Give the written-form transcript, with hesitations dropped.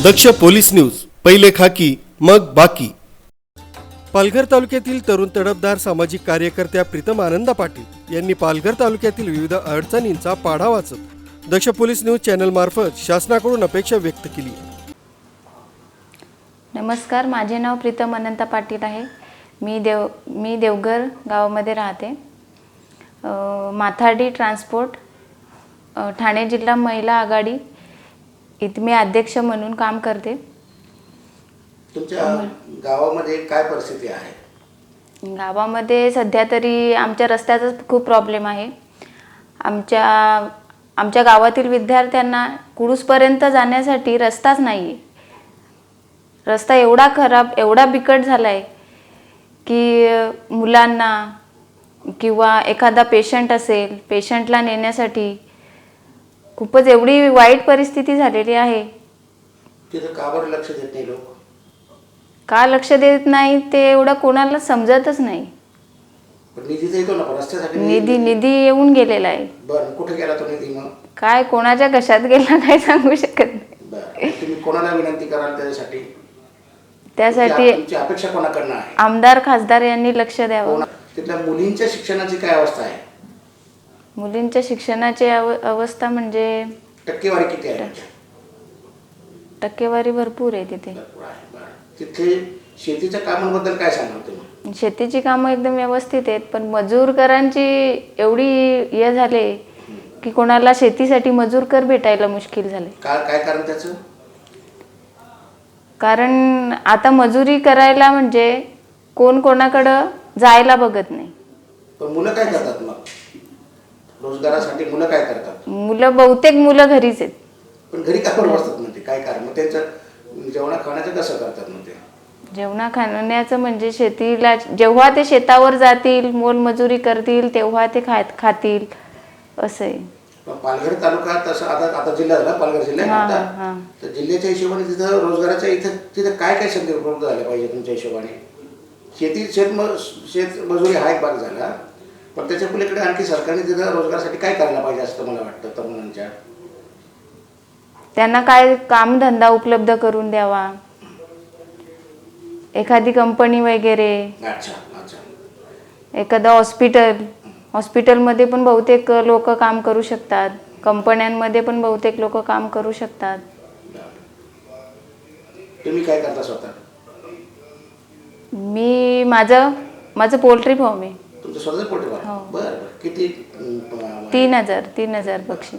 दक्ष police news, पहिले खाकी मग बाकी. पालघर तालुक्यातील तरुण तडफदार सामाजिक कार्यकर्त्या प्रीतम आनंदा पाटील यांनी पालघर तालुक्यातील विविध अडचणींचा पाढा वाचत दक्ष पोलीस न्यूज चॅनल मार्फत शासनाकडून अपेक्षा व्यक्त केली. नमस्कार, माझे नाव प्रीतम अनंता पाटील आहे. मी देवघर गावामध्ये राहते. माथाडी ट्रान्सपोर्ट ठाणे जिल्हा महिला आघाडी इथे मी अध्यक्ष म्हणून काम करते. तुमच्या गावामध्ये काय परिस्थिती आहे? गावामध्ये सध्या तरी आमच्या रस्त्याचा खूप प्रॉब्लेम आहे. आमच्या गावातील विद्यार्थ्यांना कुडूसपर्यंत जाण्यासाठी रस्ताच नाही आहे. रस्ता एवढा खराब, एवढा बिकट झाला आहे की मुलांना किंवा एखादा पेशंट असेल, पेशंटला नेण्यासाठी खूपच एवढी वाईट परिस्थिती झालेली आहे. तिथं का बरं लक्ष देत नाही लोक? का लक्ष देत नाही ते एवढं कोणाला समजतच नाही. निधी येतो ना रस्त्यासाठी? निधी येऊन गेलेला आहे. बरं, कुठे गेला तो निधी? मग काय कोणाच्या कशात गेला काय सांगू शकत नाही. बरं, तुम्ही कोणाला विनंती कराल त्यासाठी? त्यासाठी अपेक्षा कोणाकडनं आहे? आमदार खासदार यांनी लक्ष द्यावं. तिथल्या मुलींच्या शिक्षणाची काय अवस्था आहे? मुलींच्या शिक्षणाची अवस्था म्हणजे टक्केवारी किती आहे? टक्केवारी भरपूर आहे तिथे. तिथे शेतीच्या कामांबद्दल काय सांगाल तुम्ही? शेतीची कामं एकदम व्यवस्थित आहेत, पण मजूरकरांची एवढी हे झाले की कोणाला शेतीसाठी मजूरकर भेटायला मुश्किल झाले. काय कारण त्याचं? कारण आता मजुरी करायला म्हणजे कोण कोणाकडं जायला बघत नाही. पण मुलं काय करतात मग? रोजगारासाठी मुलं काय करतात? बहुतेक मुलं घरीच आहेत. पण घरी का बरं बसतात म्हणजे काय कारण? मग त्यांचं जेवणा खाण्याचं कसं करतात? मग ते जेवणा खाण्याचं म्हणजे शेतीला जेव्हा ते शेतावर जातील, मोलमजुरी करतील तेव्हा ते खातील असं आहे. पालघर तालुका तसं आता जिल्हा झाला, पालघर जिल्हा आहे. तर जिल्ह्याच्या हिशोबाने तिथं रोजगाराच्या तिथं काय संधी उपलब्ध झाल्या पाहिजे तुमच्या हिशोबाने? शेत मजुरी हा एक भाग झाला, पण त्याच्या पलीकडे आणखी सरकारने तिथं रोजगारासाठी काय करायला पाहिजे असं मला वाटतं तरुणांच्या? त्यांना काय कामधंदा उपलब्ध करून द्यावा, एखादी कंपनी वगैरे. अच्छा. एखादं हॉस्पिटलमध्ये पण बहुतेक लोक काम करू शकतात. कंपन्यांमध्ये पण बहुतेक लोक काम करू शकतात. तुम्ही काय करता स्वतः? मी माझं पोल्ट्री फार्म आहे. तुमचं स्वतःच पोल्ट्री फार्म? बरं. किती? 3,000 पक्षी.